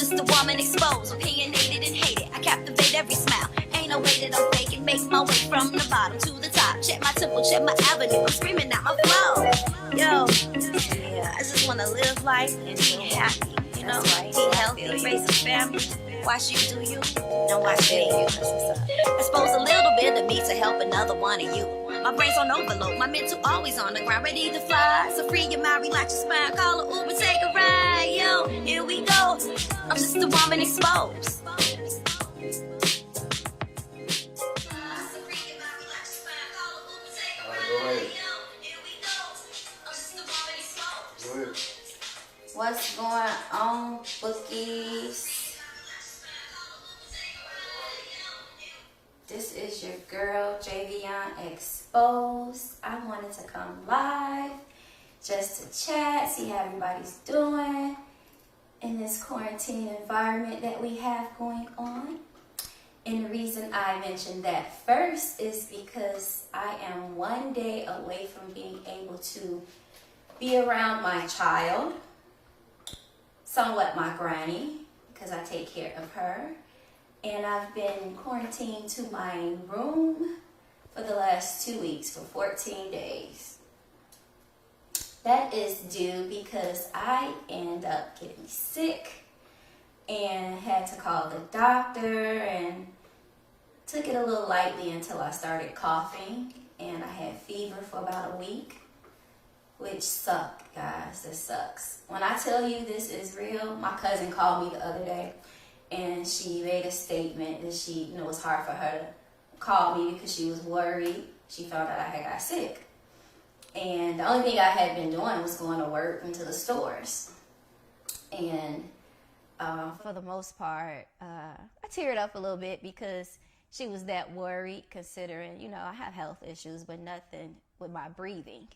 just a woman exposed, opinionated and hated. I captivate every smile. Ain't no way that I'm faking. Make my way from the bottom to the top. Check my tempo, check my avenue. I'm screaming out my flow. Yo, yeah, I just wanna live life and be happy. You know, be healthy, raise a family. Watch you do you, don't watch me. Expose a little bit of me to help another one of you. My brain's on overload, my mental always on the ground, ready to fly. So free your mind, relax your spine, call an Uber, take a ride. Yo, here we go. I'm just a woman exposed. What's going on, bookies? This is your girl, Javion Xspozed. I wanted to come live just to chat, see how everybody's doing in this quarantine environment that we have going on. And the reason I mentioned that first is because I am one day away from being able to be around my child, somewhat my granny, because I take care of her. And I've been quarantined to my room for the last 2 weeks, for 14 days. That is due because I end up getting sick and had to call the doctor and took it a little lightly until I started coughing. And I had fever for about a week, which sucked, guys. This sucks. When I tell you this is real, my cousin called me the other day and she made a statement that she, it was hard for her to call me because she was worried. She found out I had got sick. And the only thing I had been doing was going to work and to the stores. And for the most part, I teared up a little bit because she was that worried, considering, I have health issues, but nothing with my breathing.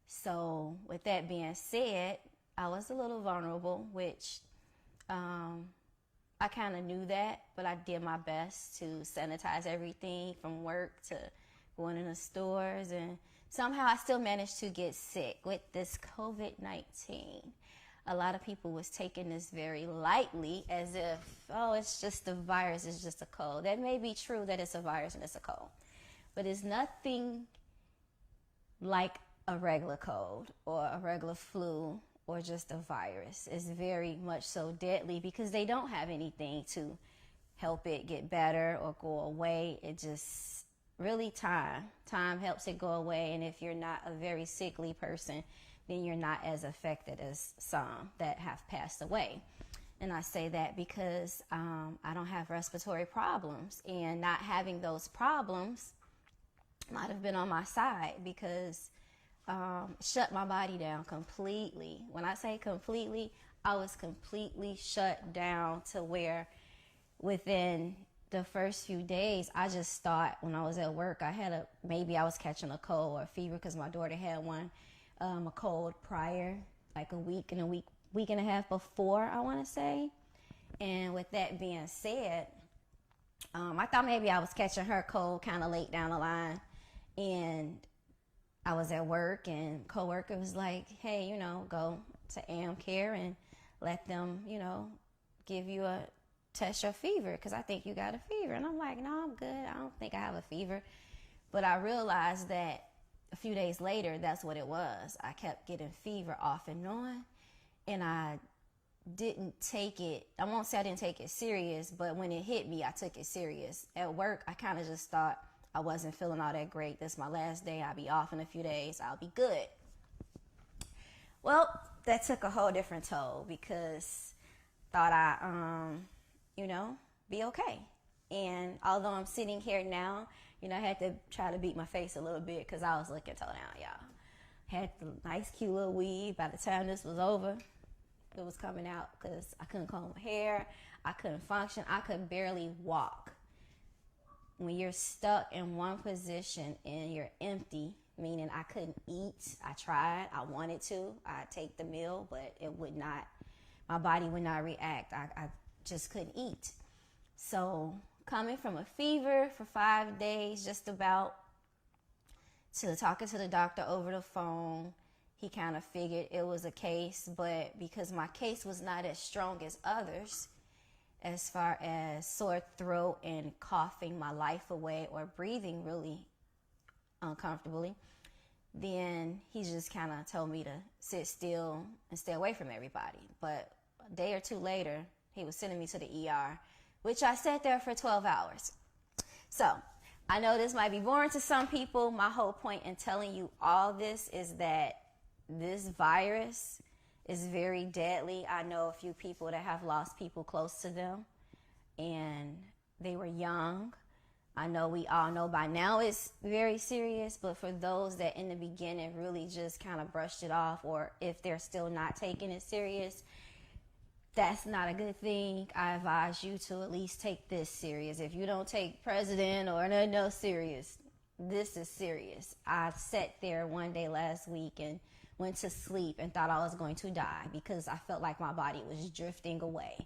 So with that being said, I was a little vulnerable, which I kind of knew that, but I did my best to sanitize everything from work to going in the stores, and somehow I still managed to get sick with this COVID-19. A lot of people was taking this very lightly, as if, oh, it's just a virus, it's just a cold. That may be true that it's a virus and it's a cold, but it's nothing like a regular cold or a regular flu or just a virus. It's very much so deadly because they don't have anything to help it get better or go away. It just really time helps it go away. And if you're not a very sickly person, then you're not as affected as some that have passed away. And I say that because I don't have respiratory problems, and not having those problems might have been on my side because shut my body down completely. When I say completely, I was completely shut down to where within the first few days, I just thought when I was at work, maybe I was catching a cold or a fever because my daughter had one, a cold prior, like a week and a half before, I want to say. And with that being said, I thought maybe I was catching her cold kind of late down the line, and I was at work and coworker was like, hey, go to AM Care and let them, give you test your fever because I think you got a fever. And I'm like, no, I'm good. I don't think I have a fever. But I realized that a few days later, that's what it was. I kept getting fever off and on, and I didn't take it. I won't say I didn't take it serious, but when it hit me, I took it serious. At work, I kind of just thought, I wasn't feeling all that great. This is my last day. I'll be off in a few days. I'll be good. Well, that took a whole different toll because thought I, be okay. And although I'm sitting here now, I had to try to beat my face a little bit because I was looking toe down, y'all. Had the nice, cute little weave. By the time this was over, it was coming out because I couldn't comb my hair. I couldn't function. I could barely walk. When you're stuck in one position and you're empty, meaning I couldn't eat. I tried. I wanted to. I'd take the meal, but it would not. My body would not react. I just couldn't eat. So coming from a fever for 5 days, just about, to talking to the doctor over the phone he kind of figured it was a case, but because my case was not as strong as others, as far as sore throat and coughing my life away or breathing really uncomfortably, then he just kind of told me to sit still and stay away from everybody. But a day or two later, he was sending me to the ER, which I sat there for 12 hours. So I know this might be boring to some people. My whole point in telling you all this is that this virus is very deadly. I know a few people that have lost people close to them, and they were young. I know we all know by now it's very serious, but for those that in the beginning really just kind of brushed it off, or if they're still not taking it serious, that's not a good thing. I advise you to at least take this serious. If you don't take president or nothing else serious, this is serious. I sat there one day last week and went to sleep and thought I was going to die because I felt like my body was drifting away.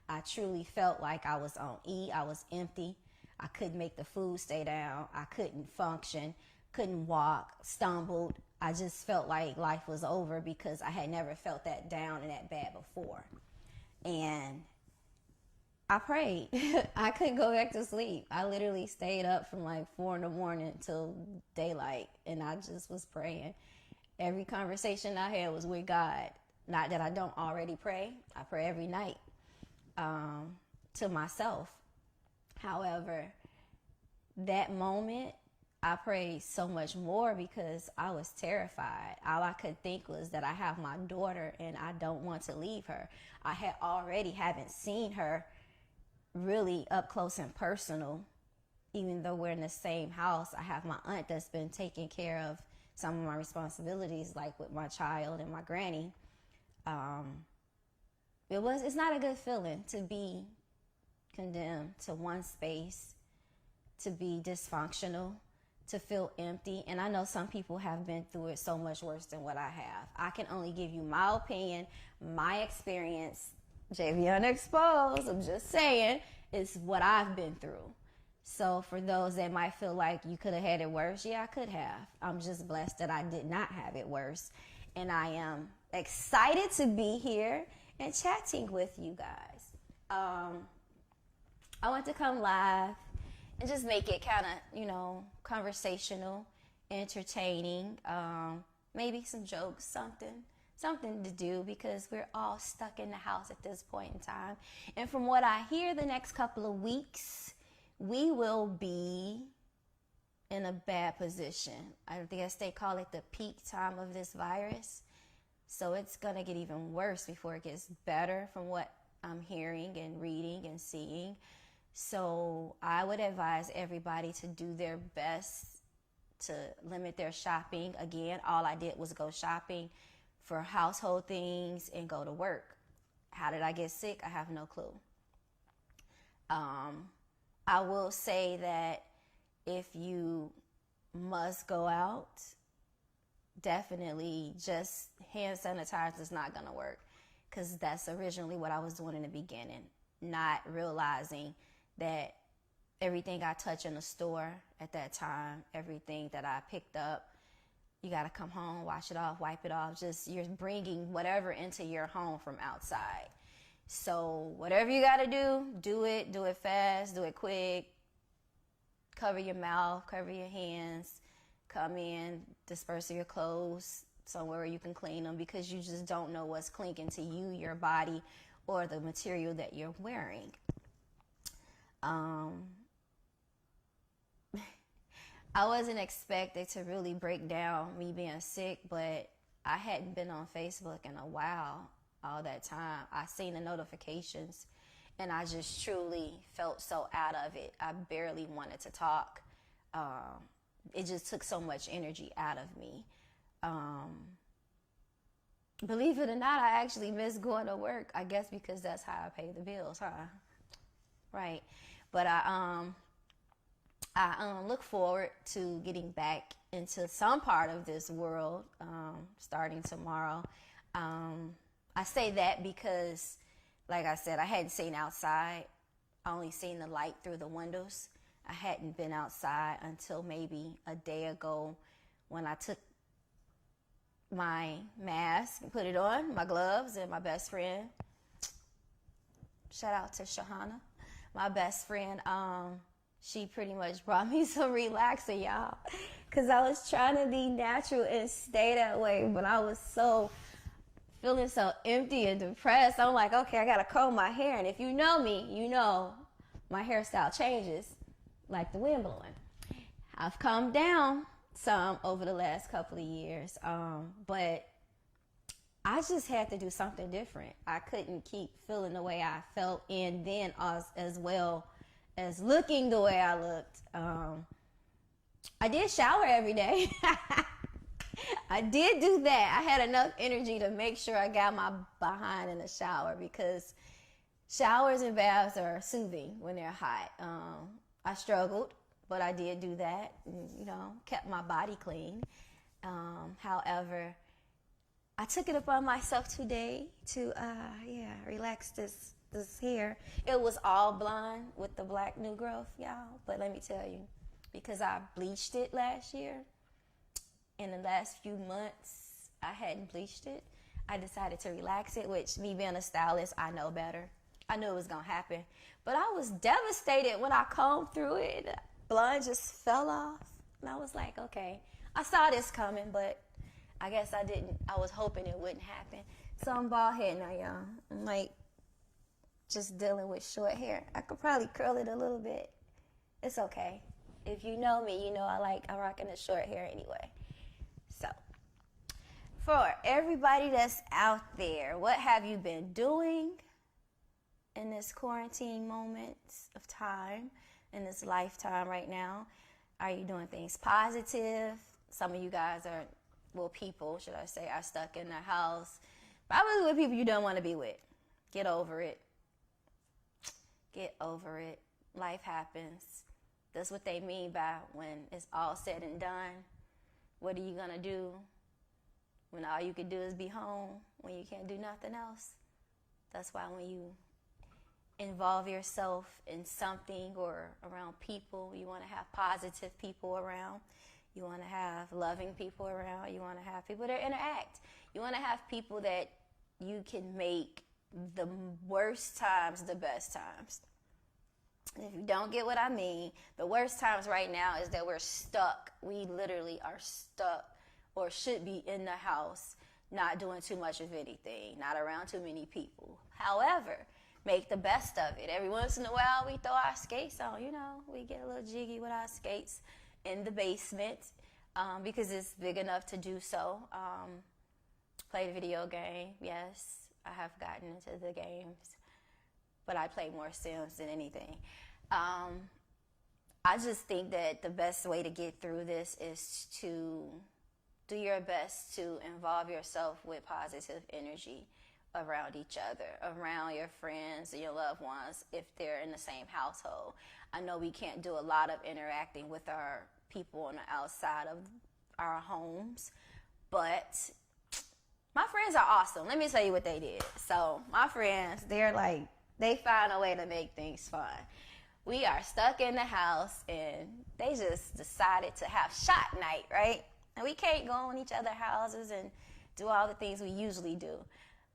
I truly felt like I was on E. I was empty. I couldn't make the food stay down. I couldn't function, couldn't walk, stumbled. I just felt like life was over because I had never felt that down and that bad before. And I prayed. I couldn't go back to sleep. I literally stayed up from like 4 a.m. till daylight, and I just was praying. Every conversation I had was with God. Not that I don't already pray. I pray every night to myself. However, that moment, I prayed so much more because I was terrified. All I could think was that I have my daughter and I don't want to leave her. I had already haven't seen her really up close and personal, even though we're in the same house. I have my aunt that's been taking care of some of my responsibilities, like with my child and my granny. It's not a good feeling to be condemned to one space, to be dysfunctional, to feel empty. And I know some people have been through it so much worse than what I have. I can only give you my opinion, my experience. Javion Xspozed, I'm just saying, it's what I've been through. So for those that might feel like you could have had it worse, yeah, I could have. I'm just blessed that I did not have it worse. And I am excited to be here and chatting with you guys. I want to come live and just make it kind of, conversational, entertaining, maybe some jokes, something to do, because we're all stuck in the house at this point in time. And from what I hear, the next couple of weeks, we will be in a bad position. I guess they call it the peak time of this virus. So it's going to get even worse before it gets better from what I'm hearing and reading and seeing. So I would advise everybody to do their best to limit their shopping. Again, all I did was go shopping for household things and go to work. How did I get sick? I have no clue. I will say that if you must go out, definitely just hand sanitizer is not going to work, because that's originally what I was doing in the beginning, not realizing that everything I touch in the store at that time, everything that I picked up, you got to come home, wash it off, wipe it off. Just you're bringing whatever into your home from outside. So whatever you got to do it fast, do it quick. Cover your mouth, cover your hands, come in, disperse your clothes somewhere where you can clean them, because you just don't know what's clinging to you, your body, or the material that you're wearing. I wasn't expected to really break down me being sick, but I hadn't been on Facebook in a while. All that time, I seen the notifications, and I just truly felt so out of it. I barely wanted to talk. It just took so much energy out of me. Believe it or not, I actually miss going to work. I guess because that's how I pay the bills, huh? Right. But I look forward to getting back into some part of this world starting tomorrow. I say that because, like I said, I hadn't seen outside. I only seen the light through the windows. I hadn't been outside until maybe a day ago when I took my mask, put it on, my gloves, and my best friend, shout out to Shahana, my best friend, she pretty much brought me some relaxer, y'all, because I was trying to be natural and stay that way, but I was feeling so empty and depressed. I'm like, okay, I gotta comb my hair, and if you know me, you know my hairstyle changes like the wind blowing. I've calmed down some over the last couple of years, but I just had to do something different. I couldn't keep feeling the way I felt, and then as well as looking the way I looked. I did shower every day. I did do that. I had enough energy to make sure I got my behind in the shower, because showers and baths are soothing when they're hot. I struggled, but I did do that, and, kept my body clean. However, I took it upon myself today to, relax this hair. It was all blonde with the black new growth, y'all. But let me tell you, because I bleached it last year, in the last few months, I hadn't bleached it. I decided to relax it, which, me being a stylist, I know better. I knew it was going to happen. But I was devastated when I combed through it. Blonde just fell off. And I was like, okay, I saw this coming, but I guess I didn't. I was hoping it wouldn't happen. So I'm bald head now, y'all. I'm like just dealing with short hair. I could probably curl it a little bit. It's okay. If you know me, you know I'm rocking the short hair anyway. So for everybody that's out there, what have you been doing in this quarantine moment of time, in this lifetime right now? Are you doing things positive? Some of you guys people, should I say, are stuck in the house. Probably with people you don't want to be with. Get over it. Get over it. Life happens. That's what they mean by when it's all said and done. What are you going to do when all you can do is be home, when you can't do nothing else? That's why when you involve yourself in something or around people, you want to have positive people around. You want to have loving people around. You want to have people that interact. You want to have people that you can make the worst times the best times. And if you don't get what I mean, the worst times right now is that we're stuck. We literally are stuck, or should be in the house, not doing too much of anything, not around too many people. However, make the best of it. Every once in a while, we throw our skates on. We get a little jiggy with our skates in the basement, because it's big enough to do so. Play video game, yes, I have gotten into the games, but I play more Sims than anything. I just think that the best way to get through this is to do your best to involve yourself with positive energy around each other, around your friends and your loved ones if they're in the same household. I know we can't do a lot of interacting with our people on the outside of our homes, but my friends are awesome. Let me tell you what they did. So my friends, they find a way to make things fun. We are stuck in the house, and they just decided to have shot night, right? And we can't go in each other's houses and do all the things we usually do.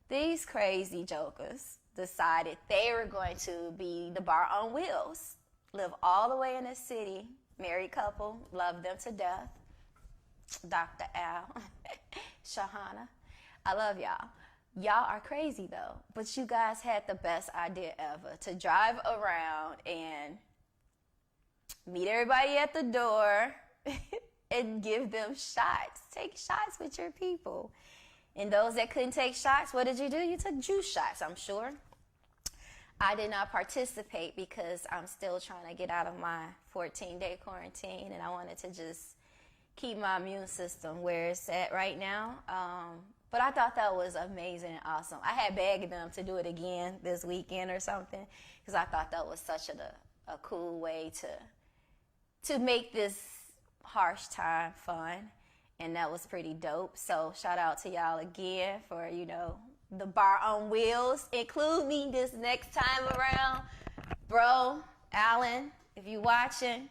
These crazy jokers decided they were going to be the bar on wheels. Live all the way in the city, married couple, love them to death. Dr. Al, Shahana, I love y'all. Y'all are crazy though, but you guys had the best idea ever to drive around and meet everybody at the door and give them shots. Take shots with your people. And those that couldn't take shots, what did you do? You took juice shots, I'm sure. I did not participate because I'm still trying to get out of my 14-day quarantine, and I wanted to just keep my immune system where it's at right now. But I thought that was amazing and awesome. I had begged them to do it again this weekend or something, because I thought that was such a cool way to make this harsh time fun. And that was pretty dope. So shout out to y'all again for, the bar on wheels. Include me this next time around. Bro, Alan, if you watching,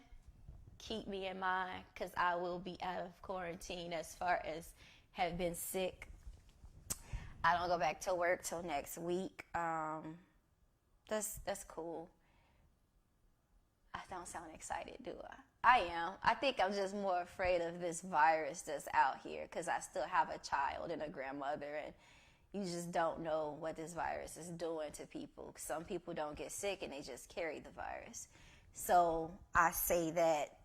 keep me in mind, because I will be out of quarantine as far as have been sick. I don't go back to work till next week. That's cool. I don't sound excited, do I? I am. I think I'm just more afraid of this virus that's out here because I still have a child and a grandmother, and you just don't know what this virus is doing to people. Some people don't get sick and they just carry the virus. So I say that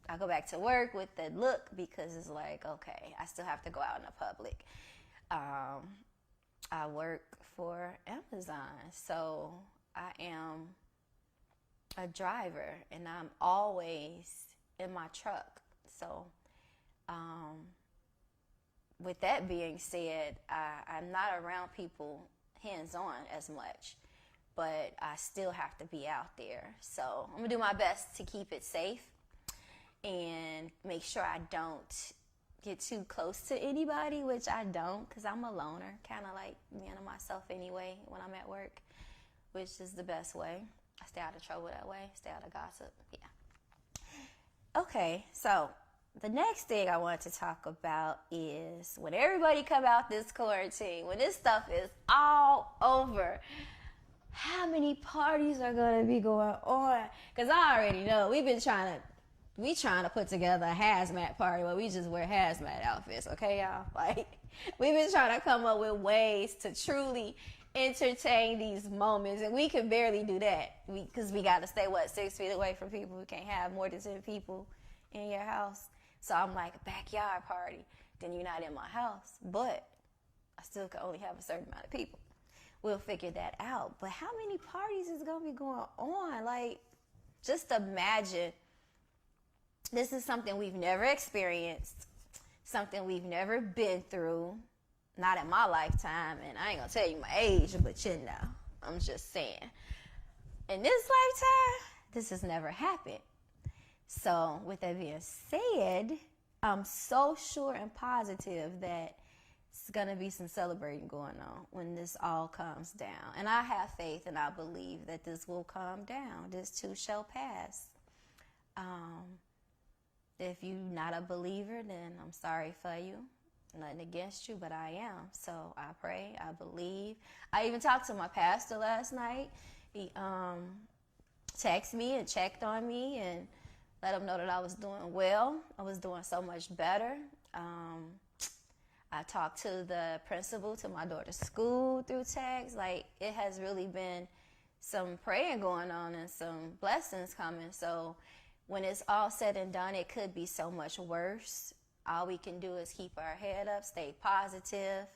I go back to work with that look because it's like, okay, I still have to go out in the public. I work for Amazon, so I am a driver and I'm always in my truck. So with that being said, I'm not around people hands-on as much, but I still have to be out there. So I'm gonna do my best to keep it safe and make sure I don't get too close to anybody, which I don't, because I'm a loner, kind of like being to myself anyway when I'm at work, which is the best way. I stay out of trouble that way, stay out of gossip. Yeah. Okay, so the next thing I want to talk about is when everybody come out this quarantine, when this stuff is all over, how many parties are going to be going on? Because I already know we trying to put together a hazmat party where we just wear hazmat outfits, okay, y'all? Like, we've been trying to come up with ways to truly entertain these moments, and we can barely do that because we got to stay, 6 feet away from people. We can't have more than 10 people in your house. So I'm like, a backyard party. Then you're not in my house, but I still can only have a certain amount of people. We'll figure that out. But how many parties is going to be going on? Like, just imagine. This is something we've never experienced, something we've never been through, not in my lifetime, and I ain't gonna tell you my age, but you know, I'm just saying. In this lifetime, this has never happened. So with that being said, I'm so sure and positive that it's gonna be some celebrating going on when this all calms down. And I have faith and I believe that this will calm down. This too shall pass. If you're not a believer, then I'm sorry for you. Nothing against you, but I am. So I pray, I believe. I even talked to my pastor last night. He texted me and checked on me and let him know that I was doing well. I was doing so much better. I talked to the principal to my daughter's school through text. Like, it has really been some praying going on and some blessings coming. So when it's all said and done, it could be so much worse. All we can do is keep our head up, stay positive,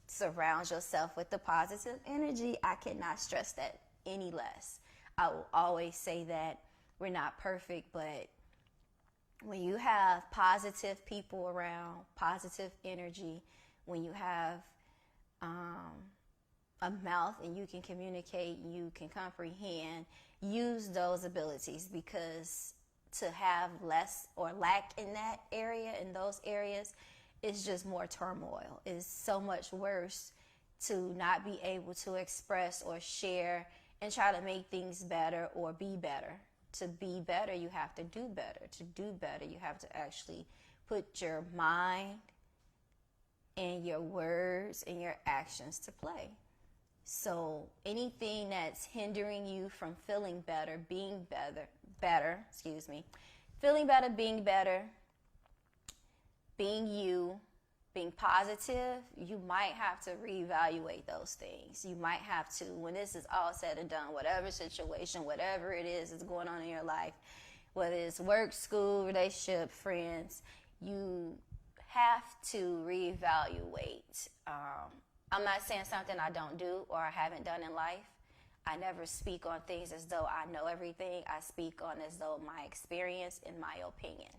surround yourself with the positive energy. I cannot stress that any less. I will always say that we're not perfect, but when you have positive people around, positive energy, when you have a mouth and you can communicate, you can comprehend, use those abilities, because to have less or lack in that area, in those areas, is just more turmoil. It's so much worse to not be able to express or share and try to make things better or be better. To be better, you have to do better. To do better, you have to actually put your mind and your words and your actions to play. So anything that's hindering you from feeling better, being you, being positive, you might have to reevaluate those things. You might have to, when this is all said and done, whatever situation, whatever it is that's going on in your life, whether it's work, school, relationship, friends, you have to reevaluate. I'm not saying something I don't do or I haven't done in life. I never speak on things as though I know everything. I speak on as though my experience and my opinion.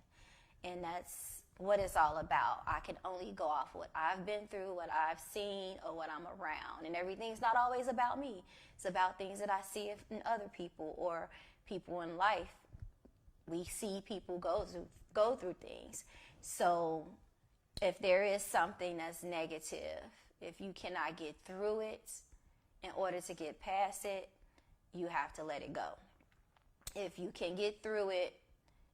And that's what it's all about. I can only go off what I've been through, what I've seen, or what I'm around. And everything's not always about me. It's about things that I see in other people or people in life. We see people go through things. So if there is something that's negative, if you cannot get through it, in order to get past it, you have to let it go. If you can get through it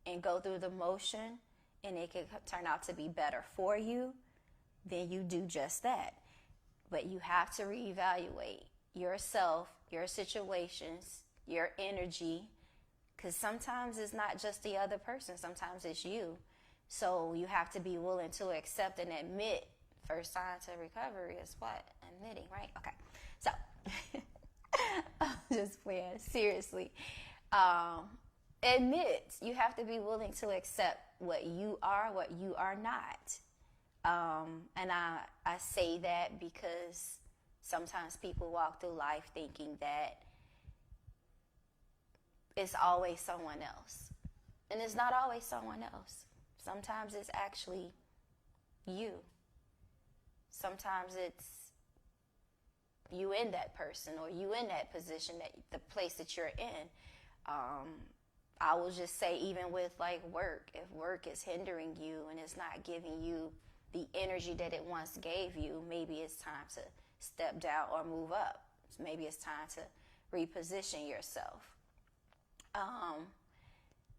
and go through the motion, and it can turn out to be better for you, then you do just that. But you have to reevaluate yourself, your situations, your energy, because sometimes it's not just the other person, sometimes it's you. So you have to be willing to accept and admit. First sign to recovery is what? Admitting, right? Okay. So, I'm just playing. Seriously. Admit. You have to be willing to accept what you are not. And I say that because sometimes people walk through life thinking that it's always someone else. And it's not always someone else. Sometimes it's actually you. Sometimes it's you in that person, or you in that position, that the place that you're in. I will just say, even with like work, if work is hindering you and it's not giving you the energy that it once gave you, maybe it's time to step down or move up. Maybe it's time to reposition yourself.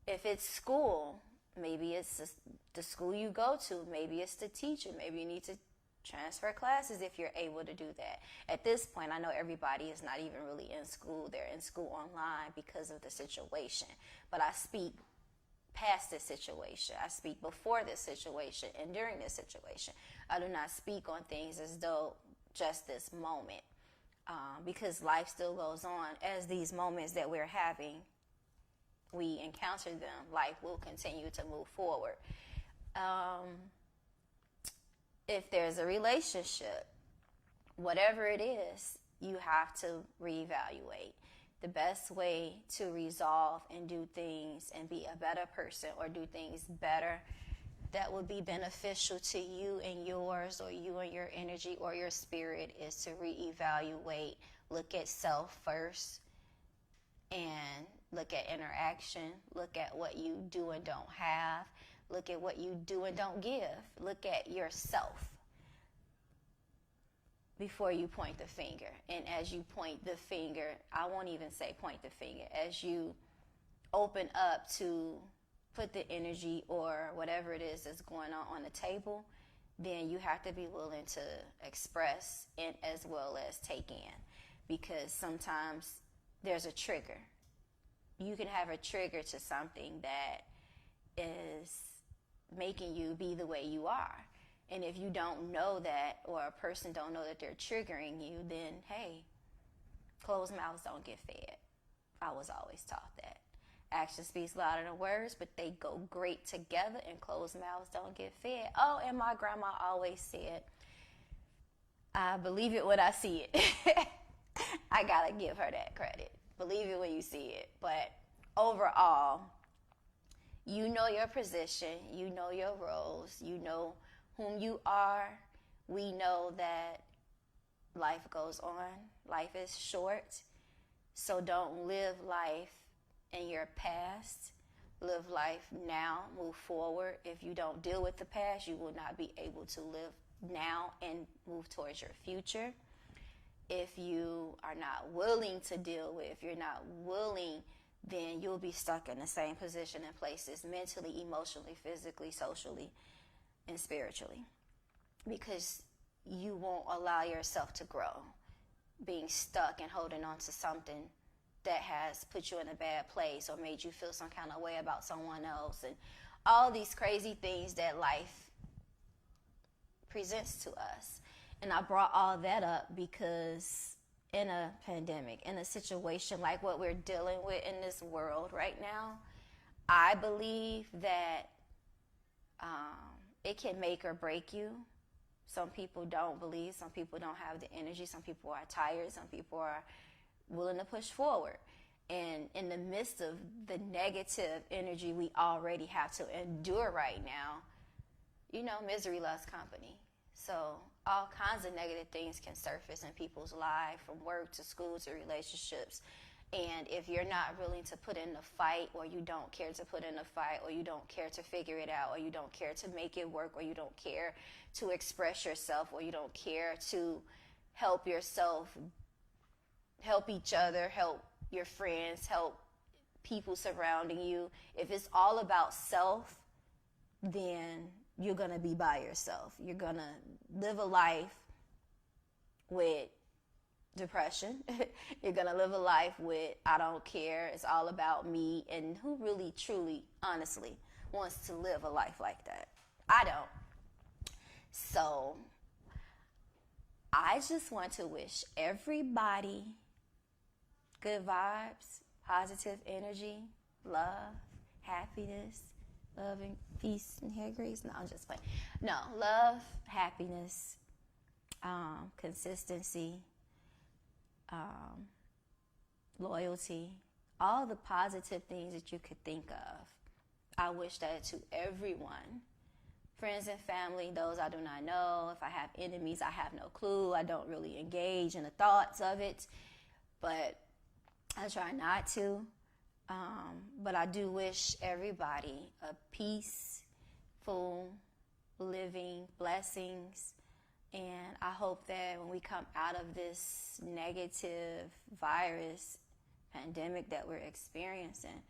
If it's school, maybe it's the school you go to. Maybe it's the teacher. Maybe you need to transfer classes if you're able to do that. At this point, I know everybody is not even really in school. They're in school online because of the situation. But I speak past this situation. I speak before this situation and during this situation. I do not speak on things as though just this moment, because life still goes on. As these moments that we're having, we encounter them, life will continue to move forward. If there's a relationship, whatever it is, you have to reevaluate. The best way to resolve and do things and be a better person, or do things better that would be beneficial to you and yours, or you and your energy or your spirit, is to reevaluate. Look at self first, and look at interaction. Look at what you do and don't have. Look at what you do and don't give. Look at yourself before you point the finger. And as you point the finger, I won't even say point the finger, as you open up to put the energy or whatever it is that's going on the table, then you have to be willing to express and as well as take in. Because sometimes there's a trigger. You can have a trigger to something that is making you be the way you are. And if you don't know that, or a person don't know that they're triggering you, then hey, closed mouths don't get fed. I was always taught that. Action speaks louder than words, but they go great together, and closed mouths don't get fed. Oh, and my grandma always said, I believe it when I see it. I gotta give her that credit. Believe it when you see it. But overall, you know your position, you know your roles, you know whom you are. We know that life goes on. Life is short. So don't live life in your past. Live life now. Move forward. If you don't deal with the past, you will not be able to live now and move towards your future. If you are not willing to deal with, if you're not willing, then you'll be stuck in the same position and places, mentally, emotionally, physically, socially, and spiritually, because you won't allow yourself to grow, being stuck and holding on to something that has put you in a bad place or made you feel some kind of way about someone else, and all these crazy things that life presents to us. And I brought all that up because in a pandemic, in a situation like what we're dealing with in this world right now, I believe that it can make or break you. Some people don't believe. Some people don't have the energy. Some people are tired. Some people are willing to push forward. And in the midst of the negative energy we already have to endure right now, you know, misery loves company. So all kinds of negative things can surface in people's lives, from work to school to relationships. And if you're not willing to put in the fight, or you don't care to put in the fight, or you don't care to figure it out, or you don't care to make it work, or you don't care to express yourself, or you don't care to help yourself, help each other, help your friends, help people surrounding you. If it's all about self, then you're going to be by yourself. You're going to live a life with depression. You're going to live a life with, I don't care, it's all about me. And who really, truly, honestly wants to live a life like that? I don't. So I just want to wish everybody good vibes, positive energy, love, happiness, love and peace and hair grease. No, I'm just playing. No, love, happiness, consistency, loyalty, all the positive things that you could think of. I wish that to everyone. Friends and family, those I do not know. If I have enemies, I have no clue. I don't really engage in the thoughts of it, but I try not to. But I do wish everybody a peaceful living, blessings, and I hope that when we come out of this negative virus pandemic that we're experiencing,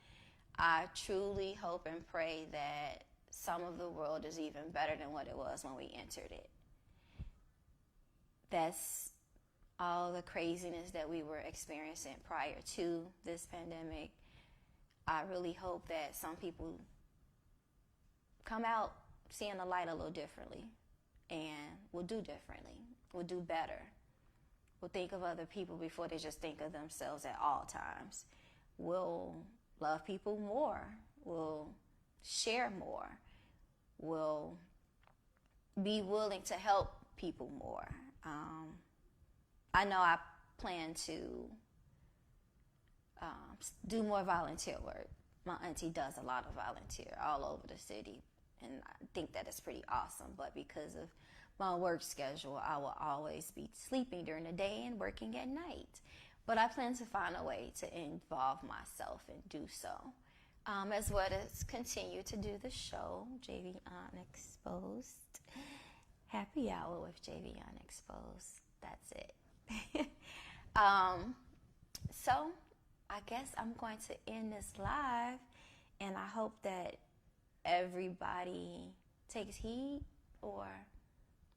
I truly hope and pray that some of the world is even better than what it was when we entered it. That's all the craziness that we were experiencing prior to this pandemic. I really hope that some people come out seeing the light a little differently and will do differently, will do better, will think of other people before they just think of themselves at all times, will love people more, will share more, will be willing to help people more. I know I plan to do more volunteer work. My auntie does a lot of volunteer all over the city, and I think that is pretty awesome. But because of my work schedule, I will always be sleeping during the day and working at night. But I plan to find a way to involve myself and do so, as well as continue to do the show, Javion Xspozed. Happy hour with Javion Xspozed. That's it. So I guess I'm going to end this live, and I hope that everybody takes heed or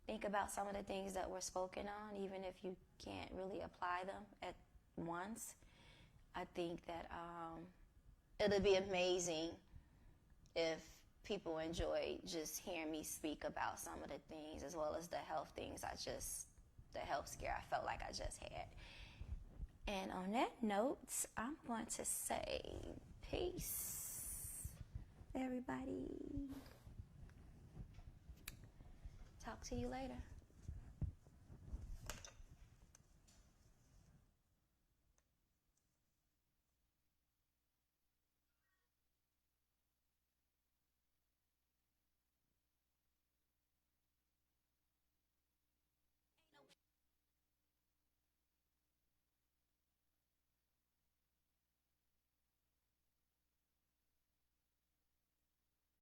think about some of the things that were spoken on, even if you can't really apply them at once. I think that it'll be amazing if people enjoy just hearing me speak about some of the things, as well as the health things the health scare I felt like I just had. And on that note, I'm going to say peace, everybody. Talk to you later.